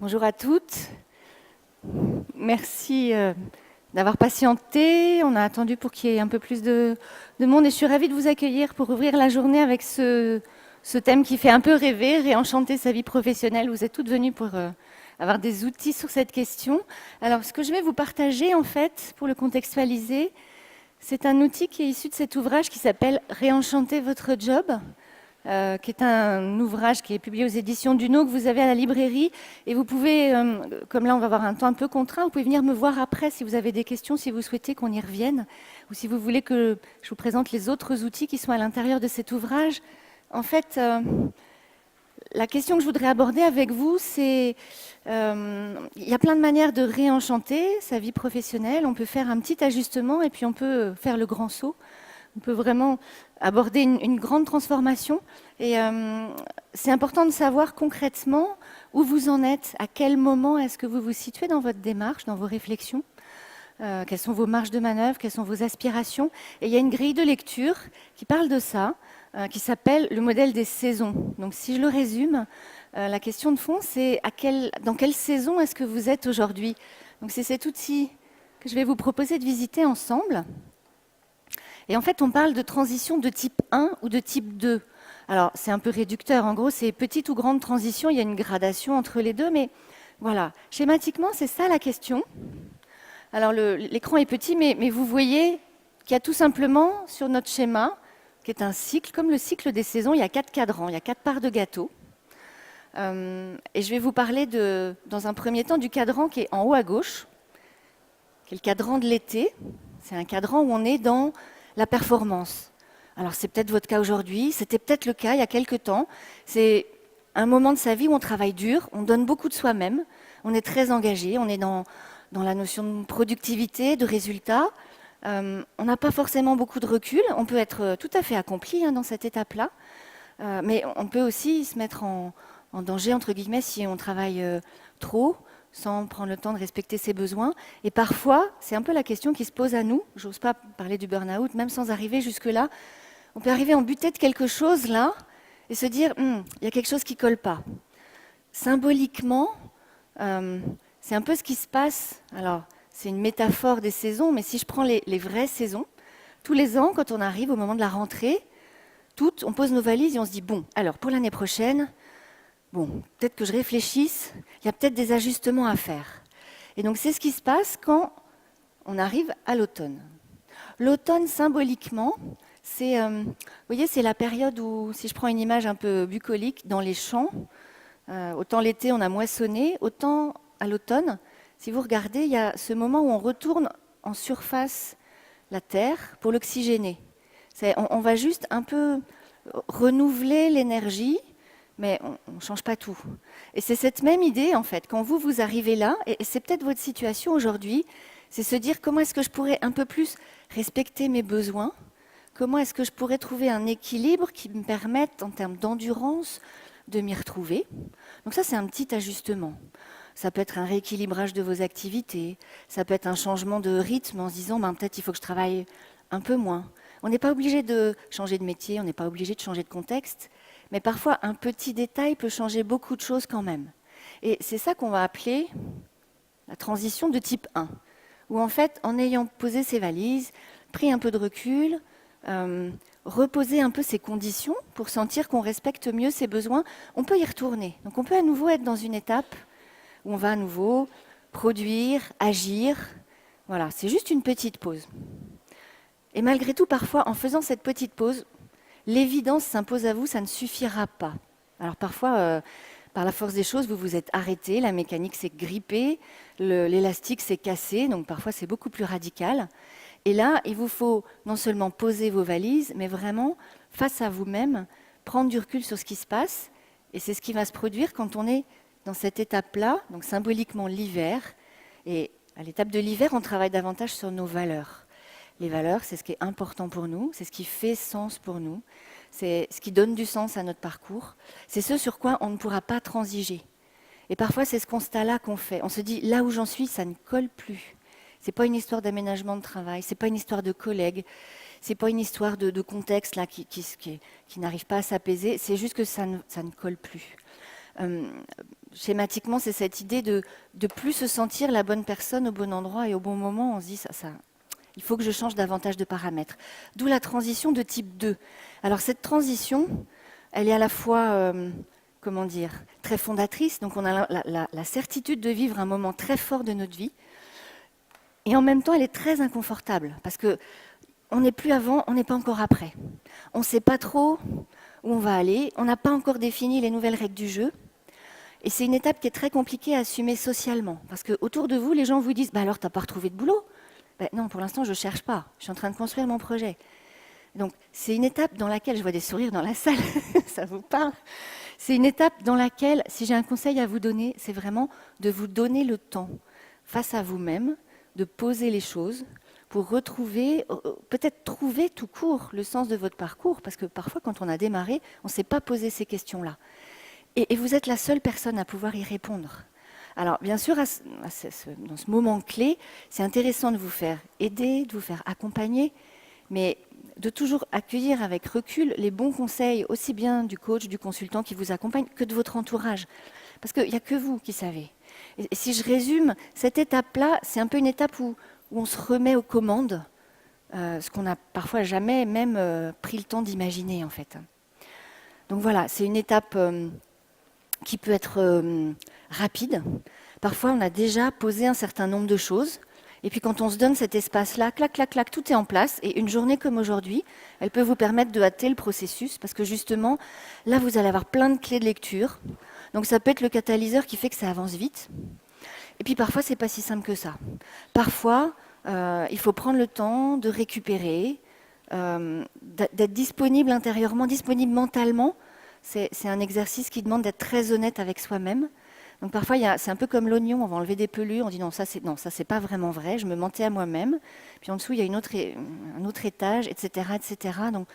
Bonjour à toutes. Merci d'avoir patienté. On a attendu pour qu'il y ait un peu plus de monde et je suis ravie de vous accueillir pour ouvrir la journée avec ce thème qui fait un peu rêver, réenchanter sa vie professionnelle. Vous êtes toutes venues pour avoir des outils sur cette question. Alors, ce que je vais vous partager, en fait, pour le contextualiser, c'est un outil qui est issu de cet ouvrage qui s'appelle « Réenchanter votre job ». Qui est un ouvrage qui est publié aux éditions Duno, que vous avez à la librairie. Et vous pouvez, comme là on va avoir un temps un peu contraint, vous pouvez venir me voir après si vous avez des questions, si vous souhaitez qu'on y revienne, ou si vous voulez que je vous présente les autres outils qui sont à l'intérieur de cet ouvrage. En fait, la question que je voudrais aborder avec vous, c'est il y a plein de manières de réenchanter sa vie professionnelle. On peut faire un petit ajustement et puis on peut faire le grand saut. On peut vraiment aborder une grande transformation. Et c'est important de savoir concrètement où vous en êtes, à quel moment est-ce que vous vous situez dans votre démarche, dans vos réflexions, quelles sont vos marges de manœuvre, quelles sont vos aspirations. Et il y a une grille de lecture qui parle de ça, qui s'appelle le modèle des saisons. Donc si je le résume, la question de fond, c'est dans quelle saison est-ce que vous êtes aujourd'hui. Donc c'est cet outil que je vais vous proposer de visiter ensemble. Et en fait, on parle de transition de type 1 ou de type 2. Alors, c'est un peu réducteur. En gros, c'est petite ou grande transition. Il y a une gradation entre les deux. Mais voilà, schématiquement, c'est ça la question. Alors, l'écran est petit, mais vous voyez qu'il y a tout simplement sur notre schéma, qui est un cycle, comme le cycle des saisons, il y a 4 cadrans, il y a 4 parts de gâteau. Et je vais vous parler, dans un premier temps, du cadran qui est en haut à gauche, qui est le cadran de l'été. C'est un cadran où on est dans la performance. Alors c'est peut-être votre cas aujourd'hui, c'était peut-être le cas il y a quelques temps. C'est un moment de sa vie où on travaille dur, on donne beaucoup de soi-même, on est très engagé, on est dans la notion de productivité, de résultat. On n'a pas forcément beaucoup de recul, on peut être tout à fait accompli dans cette étape-là, mais on peut aussi se mettre en danger, entre guillemets, si on travaille trop, sans prendre le temps de respecter ses besoins. Et parfois, c'est un peu la question qui se pose à nous. J'ose pas parler du burn-out, même sans arriver jusque-là. On peut arriver en butée de quelque chose là et se dire, il y a quelque chose qui colle pas. Symboliquement, c'est un peu ce qui se passe. Alors, c'est une métaphore des saisons, mais si je prends les vraies saisons, tous les ans, quand on arrive au moment de la rentrée, on pose nos valises et on se dit, bon, alors pour l'année prochaine, bon, peut-être que je réfléchisse, il y a peut-être des ajustements à faire. Et donc c'est ce qui se passe quand on arrive à l'automne. L'automne, symboliquement, vous voyez, c'est la période où, si je prends une image un peu bucolique, dans les champs, autant l'été on a moissonné, autant à l'automne, si vous regardez, il y a ce moment où on retourne en surface la terre pour l'oxygéner. On va juste un peu renouveler l'énergie, mais on ne change pas tout. Et c'est cette même idée, en fait, quand vous arrivez là, et c'est peut-être votre situation aujourd'hui, c'est se dire comment est-ce que je pourrais un peu plus respecter mes besoins, comment est-ce que je pourrais trouver un équilibre qui me permette, en termes d'endurance, de m'y retrouver. Donc ça, c'est un petit ajustement. Ça peut être un rééquilibrage de vos activités, ça peut être un changement de rythme en se disant peut-être il faut que je travaille un peu moins. On n'est pas obligé de changer de métier, on n'est pas obligé de changer de contexte, mais parfois un petit détail peut changer beaucoup de choses quand même. Et c'est ça qu'on va appeler la transition de type 1, où en fait, en ayant posé ses valises, pris un peu de recul, reposer un peu ses conditions pour sentir qu'on respecte mieux ses besoins, on peut y retourner. Donc on peut à nouveau être dans une étape où on va à nouveau produire, agir. Voilà, c'est juste une petite pause. Et malgré tout, parfois, en faisant cette petite pause, l'évidence s'impose à vous, ça ne suffira pas. Alors parfois, par la force des choses, vous vous êtes arrêté, la mécanique s'est grippée, l'élastique s'est cassé, donc parfois c'est beaucoup plus radical. Et là, il vous faut non seulement poser vos valises, mais vraiment, face à vous-même, prendre du recul sur ce qui se passe. Et c'est ce qui va se produire quand on est dans cette étape-là, donc symboliquement l'hiver. Et à l'étape de l'hiver, on travaille davantage sur nos valeurs. Les valeurs, c'est ce qui est important pour nous, c'est ce qui fait sens pour nous, c'est ce qui donne du sens à notre parcours, c'est ce sur quoi on ne pourra pas transiger. Et parfois, c'est ce constat-là qu'on fait. On se dit, là où j'en suis, ça ne colle plus. Ce n'est pas une histoire d'aménagement de travail, ce n'est pas une histoire de collègues, ce n'est pas une histoire de contexte là, qui n'arrive pas à s'apaiser, c'est juste que ça ne colle plus. Schématiquement, c'est cette idée de plus se sentir la bonne personne au bon endroit et au bon moment. On se dit, il faut que je change davantage de paramètres. D'où la transition de type 2. Alors cette transition, elle est à la fois, comment dire, très fondatrice. Donc on a la certitude de vivre un moment très fort de notre vie. Et en même temps, elle est très inconfortable. Parce que on n'est plus avant, on n'est pas encore après. On ne sait pas trop où on va aller. On n'a pas encore défini les nouvelles règles du jeu. Et c'est une étape qui est très compliquée à assumer socialement. Parce qu'autour de vous, les gens vous disent « alors, tu n'as pas retrouvé de boulot ?» Non, pour l'instant, je ne cherche pas. Je suis en train de construire mon projet. Donc, c'est une étape dans laquelle, je vois des sourires dans la salle, ça vous parle. C'est une étape dans laquelle, si j'ai un conseil à vous donner, c'est vraiment de vous donner le temps, face à vous-même, de poser les choses pour retrouver, peut-être trouver tout court le sens de votre parcours. Parce que parfois, quand on a démarré, on ne s'est pas posé ces questions-là. Et vous êtes la seule personne à pouvoir y répondre. Alors, bien sûr, dans ce moment clé, c'est intéressant de vous faire aider, de vous faire accompagner, mais de toujours accueillir avec recul les bons conseils, aussi bien du coach, du consultant qui vous accompagne, que de votre entourage. Parce qu'il n'y a que vous qui savez. Et si je résume, cette étape-là, c'est un peu une étape où on se remet aux commandes, ce qu'on n'a parfois jamais même pris le temps d'imaginer, en fait. Donc voilà, c'est une étape qui peut être rapide. Parfois, on a déjà posé un certain nombre de choses. Et puis, quand on se donne cet espace-là, clac, clac, clac, tout est en place. Et une journée comme aujourd'hui, elle peut vous permettre de hâter le processus. Parce que justement, là, vous allez avoir plein de clés de lecture. Donc, ça peut être le catalyseur qui fait que ça avance vite. Et puis, parfois, c'est pas si simple que ça. Parfois, il faut prendre le temps de récupérer, d'être disponible intérieurement, disponible mentalement. C'est un exercice qui demande d'être très honnête avec soi-même. Donc parfois, c'est un peu comme l'oignon, on va enlever des pelures, on dit non, ça c'est pas vraiment vrai, je me mentais à moi-même. Puis en dessous, il y a un autre étage, etc., etc. Donc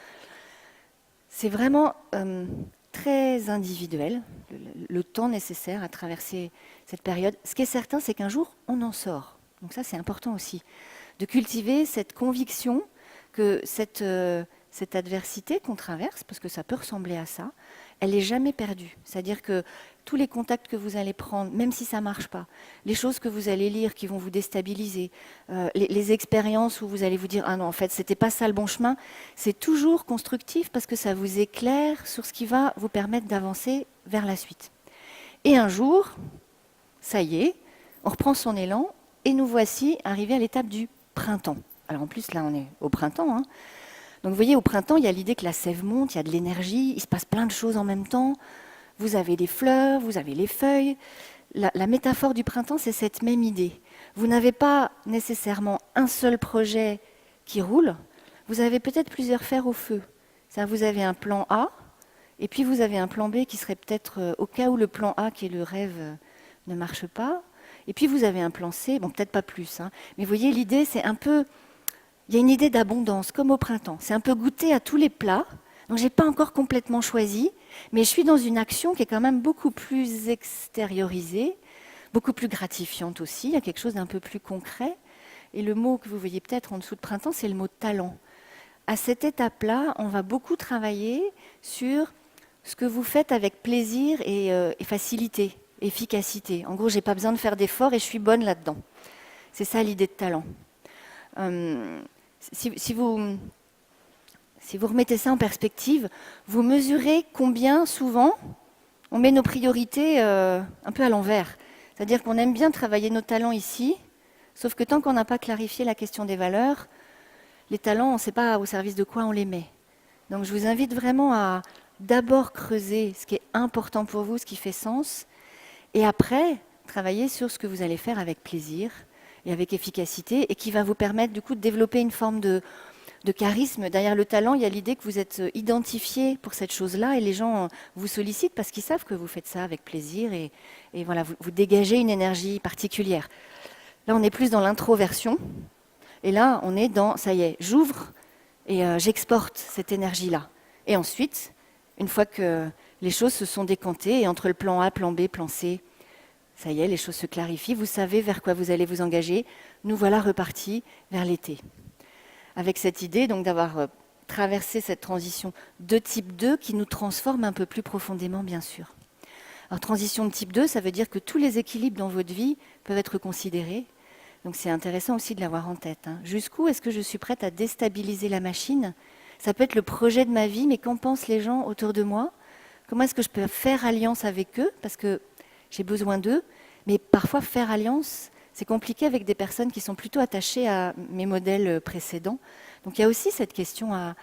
c'est vraiment très individuel, le temps nécessaire à traverser cette période. Ce qui est certain, c'est qu'un jour, on en sort. Donc ça, c'est important aussi, de cultiver cette conviction que cette adversité qu'on traverse, parce que ça peut ressembler à ça, elle n'est jamais perdue. C'est-à-dire que tous les contacts que vous allez prendre, même si ça ne marche pas, les choses que vous allez lire qui vont vous déstabiliser, les expériences où vous allez vous dire « Ah non, en fait, ce n'était pas ça le bon chemin », c'est toujours constructif parce que ça vous éclaire sur ce qui va vous permettre d'avancer vers la suite. Et un jour, ça y est, on reprend son élan et nous voici arrivés à l'étape du printemps. Alors en plus, là, on est au printemps, hein. Donc vous voyez, au printemps, il y a l'idée que la sève monte, il y a de l'énergie, il se passe plein de choses en même temps. Vous avez des fleurs, vous avez les feuilles. La métaphore du printemps, c'est cette même idée. Vous n'avez pas nécessairement un seul projet qui roule, vous avez peut-être plusieurs fers au feu. C'est-à-dire vous avez un plan A, et puis vous avez un plan B qui serait peut-être au cas où le plan A, qui est le rêve, ne marche pas. Et puis vous avez un plan C, bon peut-être pas plus, hein, mais vous voyez, l'idée, c'est un peu... Il y a une idée d'abondance, comme au printemps. C'est un peu goûter à tous les plats. Donc, je n'ai pas encore complètement choisi, mais je suis dans une action qui est quand même beaucoup plus extériorisée, beaucoup plus gratifiante aussi. Il y a quelque chose d'un peu plus concret. Et le mot que vous voyez peut-être en dessous de printemps, c'est le mot talent. À cette étape-là, on va beaucoup travailler sur ce que vous faites avec plaisir et facilité, efficacité. En gros, je n'ai pas besoin de faire d'efforts et je suis bonne là-dedans. C'est ça l'idée de talent. Si vous remettez ça en perspective, vous mesurez combien souvent on met nos priorités un peu à l'envers. C'est-à-dire qu'on aime bien travailler nos talents ici, sauf que tant qu'on n'a pas clarifié la question des valeurs, les talents, on ne sait pas au service de quoi on les met. Donc je vous invite vraiment à d'abord creuser ce qui est important pour vous, ce qui fait sens, et après travailler sur ce que vous allez faire avec plaisir et avec efficacité, et qui va vous permettre du coup de développer une forme de charisme. Derrière le talent, il y a l'idée que vous êtes identifié pour cette chose-là, et les gens vous sollicitent parce qu'ils savent que vous faites ça avec plaisir, et voilà, vous dégagez une énergie particulière. Là, on est plus dans l'introversion, et là, on est dans, ça y est, j'ouvre et j'exporte cette énergie-là. Et ensuite, une fois que les choses se sont décantées, et entre le plan A, plan B, plan C, ça y est, les choses se clarifient, vous savez vers quoi vous allez vous engager. Nous voilà repartis vers l'été. Avec cette idée donc d'avoir traversé cette transition de type 2 qui nous transforme un peu plus profondément, bien sûr. Alors, transition de type 2, ça veut dire que tous les équilibres dans votre vie peuvent être considérés. Donc, c'est intéressant aussi de l'avoir en tête. Jusqu'où est-ce que je suis prête à déstabiliser la machine? Ça peut être le projet de ma vie, mais qu'en pensent les gens autour de moi? Comment est-ce que je peux faire alliance avec eux? Parce que j'ai besoin d'eux. Mais parfois, faire alliance, c'est compliqué avec des personnes qui sont plutôt attachées à mes modèles précédents. Donc, il y a aussi cette question à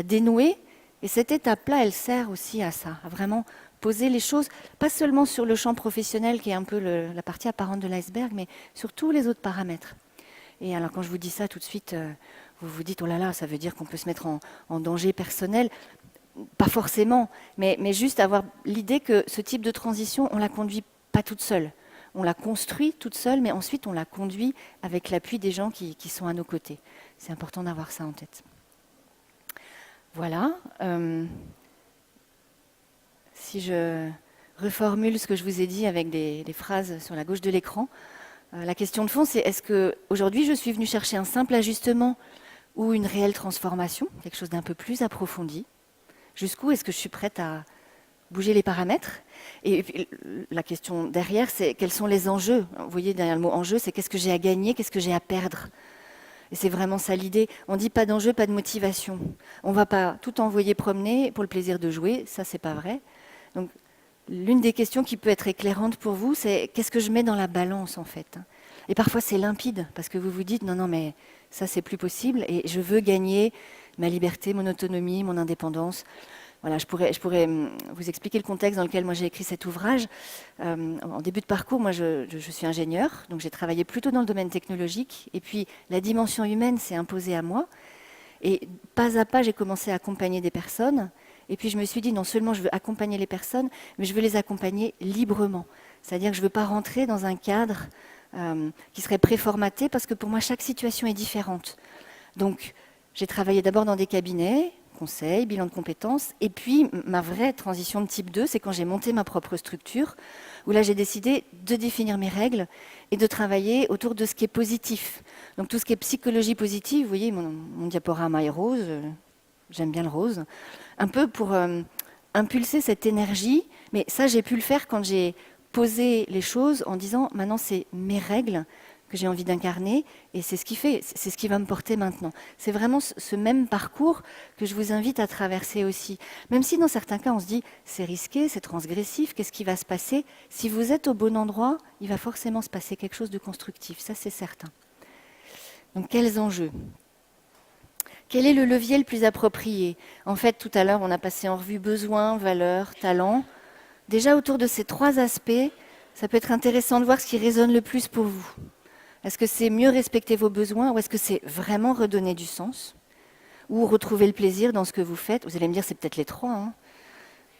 dénouer. Et cette étape-là, elle sert aussi à ça, à vraiment poser les choses, pas seulement sur le champ professionnel qui est un peu la partie apparente de l'iceberg, mais sur tous les autres paramètres. Et alors quand je vous dis ça tout de suite, vous vous dites, oh là là, ça veut dire qu'on peut se mettre en danger personnel. Pas forcément, mais juste avoir l'idée que ce type de transition, on ne la conduit pas toute seule. On la construit toute seule, mais ensuite on la conduit avec l'appui des gens qui sont à nos côtés. C'est important d'avoir ça en tête. Voilà. Si je reformule ce que je vous ai dit avec des phrases sur la gauche de l'écran, la question de fond, c'est est-ce qu'aujourd'hui je suis venue chercher un simple ajustement ou une réelle transformation, quelque chose d'un peu plus approfondi? Jusqu'où est-ce que je suis prête à bouger les paramètres? Et puis, la question derrière, c'est quels sont les enjeux? Vous voyez, derrière le mot enjeu, c'est qu'est-ce que j'ai à gagner, qu'est-ce que j'ai à perdre? Et c'est vraiment ça l'idée. On dit pas d'enjeu, pas de motivation. On va pas tout envoyer promener pour le plaisir de jouer, ça c'est pas vrai. Donc, l'une des questions qui peut être éclairante pour vous, c'est qu'est-ce que je mets dans la balance en fait? Et parfois c'est limpide, parce que vous vous dites non, mais ça c'est plus possible, et je veux gagner ma liberté, mon autonomie, mon indépendance. Voilà, je pourrais vous expliquer le contexte dans lequel moi j'ai écrit cet ouvrage. En début de parcours, moi je suis ingénieure, donc j'ai travaillé plutôt dans le domaine technologique, et puis la dimension humaine s'est imposée à moi, et pas à pas j'ai commencé à accompagner des personnes. Et puis je me suis dit, non seulement je veux accompagner les personnes, mais je veux les accompagner librement. C'est-à-dire que je ne veux pas rentrer dans un cadre qui serait préformaté, parce que pour moi, chaque situation est différente. Donc, j'ai travaillé d'abord dans des cabinets, conseils, bilan de compétences, et puis ma vraie transition de type 2, c'est quand j'ai monté ma propre structure, où là j'ai décidé de définir mes règles et de travailler autour de ce qui est positif. Donc tout ce qui est psychologie positive, vous voyez, mon diaporama est rose, j'aime bien le rose, un peu pour impulser cette énergie. Mais ça, j'ai pu le faire quand j'ai posé les choses en disant, maintenant, c'est mes règles que j'ai envie d'incarner, et c'est ce qui va me porter maintenant. C'est vraiment ce même parcours que je vous invite à traverser aussi. Même si dans certains cas, on se dit, c'est risqué, c'est transgressif, qu'est-ce qui va se passer? Si vous êtes au bon endroit, il va forcément se passer quelque chose de constructif, ça c'est certain. Donc, quels enjeux? Quel est le levier le plus approprié? En fait, tout à l'heure, on a passé en revue besoins, valeurs, talents. Déjà, autour de ces trois aspects, ça peut être intéressant de voir ce qui résonne le plus pour vous. Est-ce que c'est mieux respecter vos besoins, ou est-ce que c'est vraiment redonner du sens, ou retrouver le plaisir dans ce que vous faites? Vous allez me dire, c'est peut-être les trois.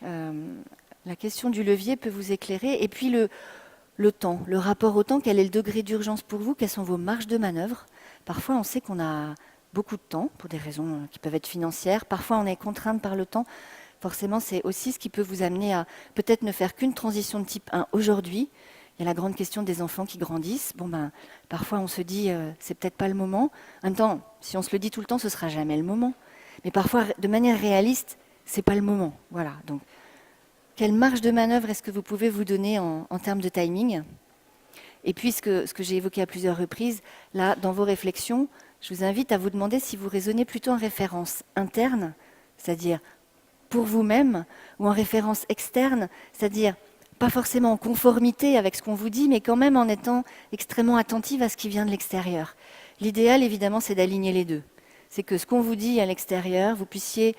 La question du levier peut vous éclairer. Et puis le temps, le rapport au temps, quel est le degré d'urgence pour vous? Quelles sont vos marges de manœuvre? Parfois, on sait qu'on a beaucoup de temps, pour des raisons qui peuvent être financières. Parfois, on est contrainte par le temps. Forcément, c'est aussi ce qui peut vous amener à peut-être ne faire qu'une transition de type 1 aujourd'hui. Il y a la grande question des enfants qui grandissent. Parfois, on se dit, c'est peut-être pas le moment. En même temps, si on se le dit tout le temps, ce sera jamais le moment. Mais parfois, de manière réaliste, c'est pas le moment. Voilà. Donc, quelle marge de manœuvre est-ce que vous pouvez vous donner en termes de timing? Et puis, ce que j'ai évoqué à plusieurs reprises, là, dans vos réflexions, je vous invite à vous demander si vous raisonnez plutôt en référence interne, c'est-à-dire pour vous-même, ou en référence externe, c'est-à-dire pas forcément en conformité avec ce qu'on vous dit, mais quand même en étant extrêmement attentive à ce qui vient de l'extérieur. L'idéal, évidemment, c'est d'aligner les deux. C'est que ce qu'on vous dit à l'extérieur, vous puissiez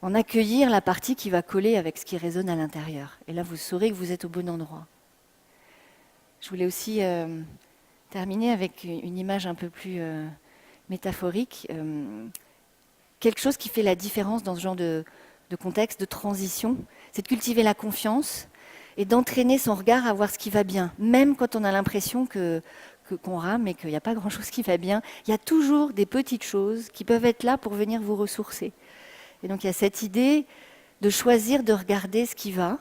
en accueillir la partie qui va coller avec ce qui résonne à l'intérieur. Et là, vous saurez que vous êtes au bon endroit. Je voulais aussi terminer avec une image un peu plus métaphorique. Quelque chose qui fait la différence dans ce genre de contexte, de transition, c'est de cultiver la confiance et d'entraîner son regard à voir ce qui va bien. Même quand on a l'impression qu'on rame et qu'il n'y a pas grand-chose qui va bien, il y a toujours des petites choses qui peuvent être là pour venir vous ressourcer. Et donc il y a cette idée de choisir de regarder ce qui va.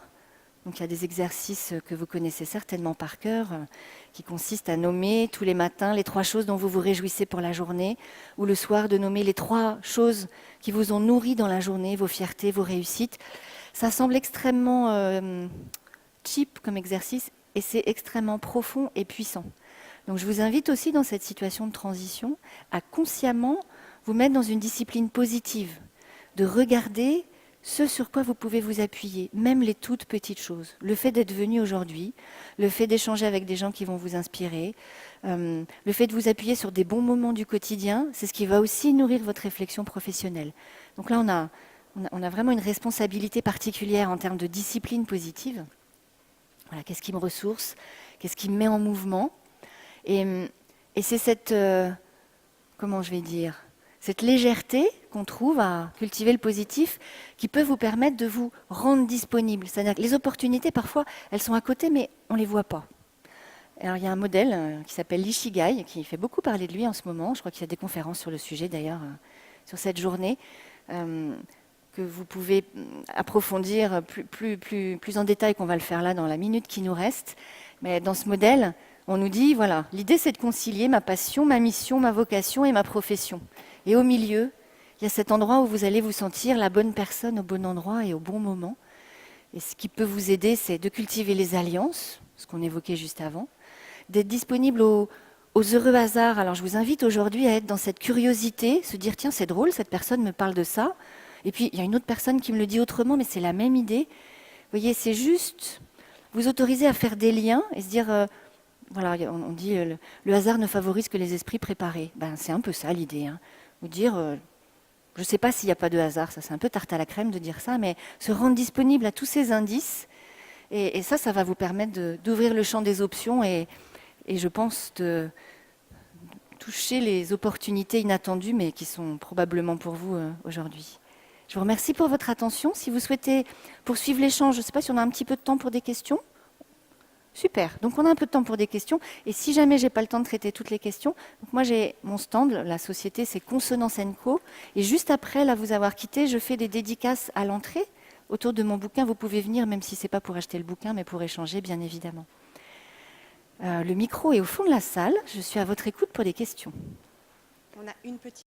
Donc il y a des exercices que vous connaissez certainement par cœur, qui consistent à nommer tous les matins les 3 choses dont vous vous réjouissez pour la journée, ou le soir de nommer les 3 choses qui vous ont nourri dans la journée, vos fiertés, vos réussites. Ça semble extrêmement cheap comme exercice et c'est extrêmement profond et puissant. Donc je vous invite aussi dans cette situation de transition à consciemment vous mettre dans une discipline positive, de regarder ce sur quoi vous pouvez vous appuyer, même les toutes petites choses. Le fait d'être venu aujourd'hui, le fait d'échanger avec des gens qui vont vous inspirer, le fait de vous appuyer sur des bons moments du quotidien, c'est ce qui va aussi nourrir votre réflexion professionnelle. Donc là, on a vraiment une responsabilité particulière en termes de discipline positive. Voilà, qu'est-ce qui me ressource? Qu'est-ce qui me met en mouvement? Et c'est cette, comment je vais dire, cette légèreté qu'on trouve à cultiver le positif qui peut vous permettre de vous rendre disponible. C'est-à-dire que les opportunités, parfois, elles sont à côté, mais on ne les voit pas. Alors, il y a un modèle qui s'appelle l'Ishigai, qui fait beaucoup parler de lui en ce moment. Je crois qu'il y a des conférences sur le sujet, d'ailleurs, sur cette journée, que vous pouvez approfondir plus en détail qu'on va le faire là dans la minute qui nous reste. Mais dans ce modèle, on nous dit, voilà, l'idée c'est de concilier ma passion, ma mission, ma vocation et ma profession. Et au milieu, il y a cet endroit où vous allez vous sentir la bonne personne au bon endroit et au bon moment. Et ce qui peut vous aider, c'est de cultiver les alliances, ce qu'on évoquait juste avant, d'être disponible aux heureux hasards. Alors je vous invite aujourd'hui à être dans cette curiosité, se dire, tiens, c'est drôle, cette personne me parle de ça. Et puis, il y a une autre personne qui me le dit autrement, mais c'est la même idée. Vous voyez, c'est juste vous autoriser à faire des liens et se dire... voilà, on dit le hasard ne favorise que les esprits préparés. Ben, c'est un peu ça l'idée. Hein. Vous dire, je ne sais pas s'il n'y a pas de hasard, ça c'est un peu tarte à la crème de dire ça, mais se rendre disponible à tous ces indices. Et ça va vous permettre d'ouvrir le champ des options et je pense de toucher les opportunités inattendues, mais qui sont probablement pour vous aujourd'hui. Je vous remercie pour votre attention. Si vous souhaitez poursuivre l'échange, je ne sais pas si on a un petit peu de temps pour des questions. Super, donc on a un peu de temps pour des questions. Et si jamais j'ai pas le temps de traiter toutes les questions, donc moi j'ai mon stand, la société c'est Consonance & Co. Et juste après là vous avoir quitté, je fais des dédicaces à l'entrée autour de mon bouquin. Vous pouvez venir même si c'est pas pour acheter le bouquin, mais pour échanger bien évidemment. Le micro est au fond de la salle. Je suis à votre écoute pour des questions. On a une petite...